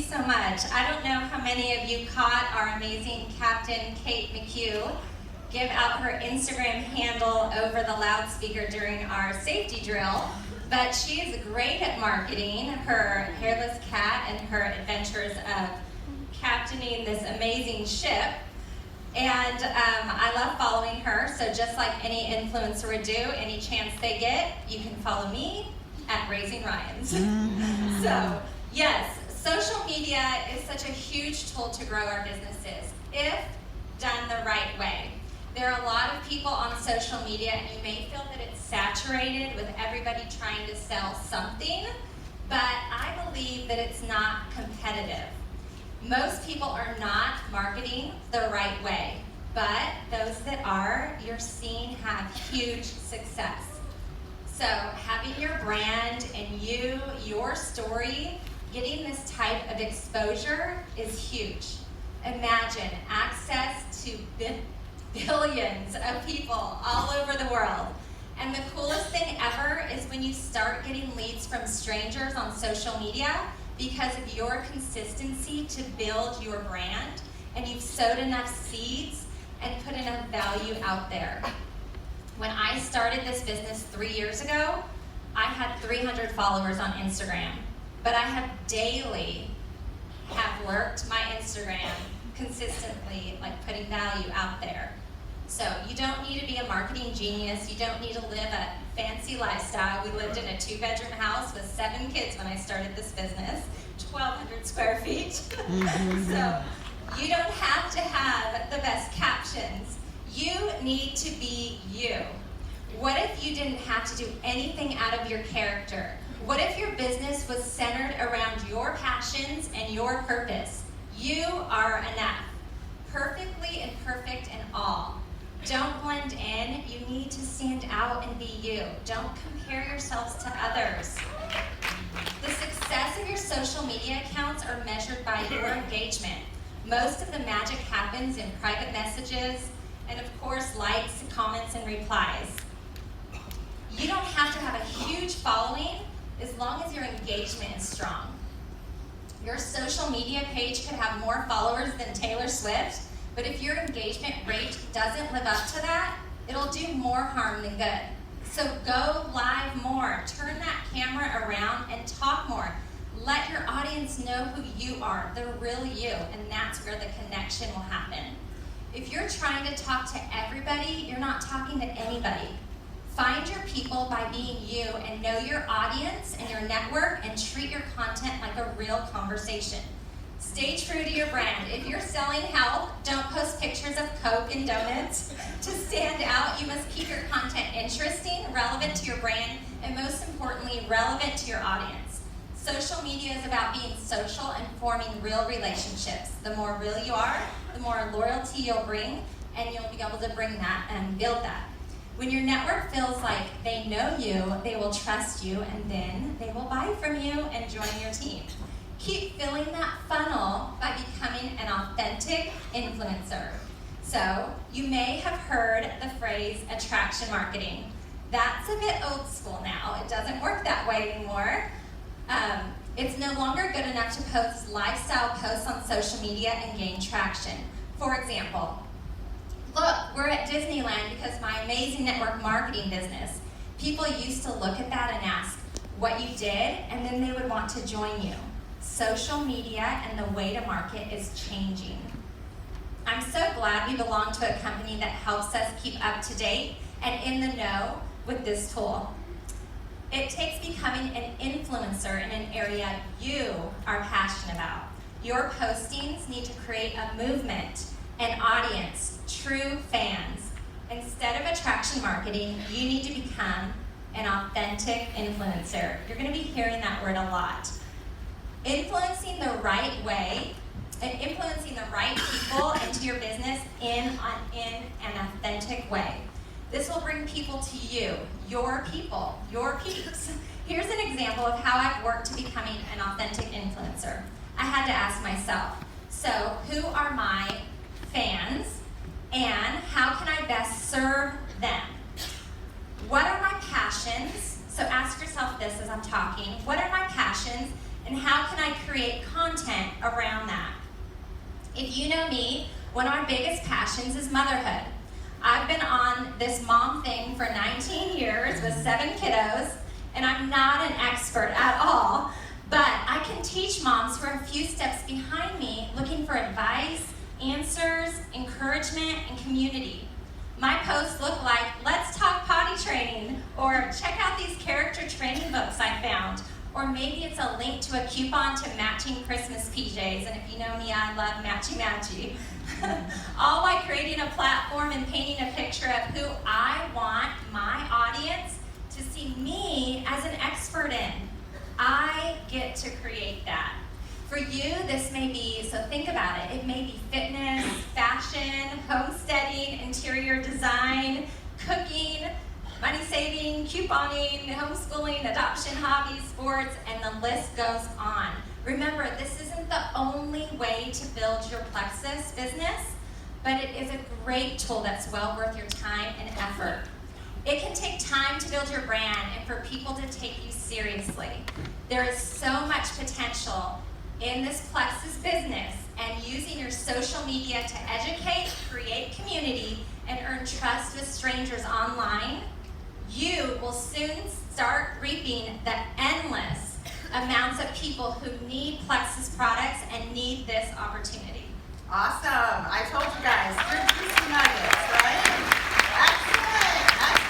so much. I don't know how many of you caught our amazing Captain Kate McHugh give out her Instagram handle over the loudspeaker during our safety drill, but she is great at marketing her hairless cat and her adventures of captaining this amazing ship. And I love following her, so just like any influencer would do, any chance they get, you can follow me at Raising Ryans. So, yes, social media is such a huge tool to grow our businesses, if done the right way. There are a lot of people on social media, and you may feel that it's saturated with everybody trying to sell something, but I believe that it's not competitive. Most people are not marketing the right way, but those that are, you're seeing have huge success. So having your brand and your story, getting this type of exposure is huge. Imagine access to billions of people all over the world. And the coolest thing ever is when you start getting leads from strangers on social media because of your consistency to build your brand, and you've sowed enough seeds and put enough value out there. When I started this business 3 years ago, I had 300 followers on Instagram, but I have daily worked my Instagram consistently, like putting value out there. So you don't need to be a marketing genius. You don't need to live a fancy lifestyle. We lived in a 2-bedroom house with 7 kids when I started this business, 1,200 square feet. So you don't have to have the best captions. You need to be you. What if you didn't have to do anything out of your character? What if your business was centered around your passions and your purpose? You are enough, perfectly imperfect in all. Don't blend in. You need to stand out and be you. Don't compare yourselves to others. The success of your social media accounts are measured by your engagement. Most of the magic happens in private messages and, of course, likes, comments, and replies. You don't have to have a huge following as long as your engagement is strong. Your social media page could have more followers than Taylor Swift, but if your engagement rate doesn't live up to that, it'll do more harm than good. So go live more, turn that camera around and talk more. Let your audience know who you are, the real you, and that's where the connection will happen. If you're trying to talk to everybody, you're not talking to anybody. Find your people by being you and know your audience and your network and treat your content like a real conversation. Stay true to your brand. If you're selling health, don't post pictures of Coke and donuts. To stand out, you must keep your content interesting, relevant to your brand, and most importantly, relevant to your audience. Social media is about being social and forming real relationships. The more real you are, the more loyalty you'll bring, and you'll be able to bring that and build that. When your network feels like they know you, they will trust you, and then they will buy from you and join your team. Keep filling that funnel by becoming an authentic influencer. So, you may have heard the phrase attraction marketing. That's a bit old school now. It doesn't work that way anymore. It's no longer good enough to post lifestyle posts on social media and gain traction. For example, look, we're at Disneyland because my amazing network marketing business. People used to look at that and ask what you did, and then they would want to join you. Social media and the way to market is changing. I'm so glad we belong to a company that helps us keep up to date and in the know with this tool. It takes becoming an influencer in an area you are passionate about. Your postings need to create a movement, an audience, true fans. Instead of attraction marketing, you need to become an authentic influencer. You're going to be hearing that word a lot. Influencing the right way and influencing the right people into your business in an authentic way. This will bring people to you, your people, your peeps. Here's an example of how I've worked to becoming an authentic influencer. I had to ask myself, so who are my fans and how can I best serve them? What are my passions? So ask yourself this as I'm talking. What are my passions And how can I create content around that? If you know me, one of our biggest passions is motherhood. I've been on this mom thing for 19 years with 7 kiddos, and I'm not an expert at all, but I can teach moms who are a few steps behind me looking for advice, answers, encouragement, and community. My posts look like, let's talk potty training, or check out these character training books I found, or maybe it's a link to a coupon to matching Christmas PJs, and if you know me, I love matchy-matchy. All while creating a platform and painting a picture of who I want my audience to see me as an expert in. I get to create that. For you, this may be, so think about it, it may be fitness, fashion, homesteading, interior design, cooking, money saving, couponing, homeschooling, adoption, hobbies, sports, and the list goes on. Remember, this isn't the only way to build your Plexus business, but it is a great tool that's well worth your time and effort. It can take time to build your brand and for people to take you seriously. There is so much potential in this Plexus business, and using your social media to educate, create community, and earn trust with strangers online, you will soon start reaping the endless amounts of people who need Plexus products and need this opportunity. Awesome. I told you guys, good juicy nuggets, right?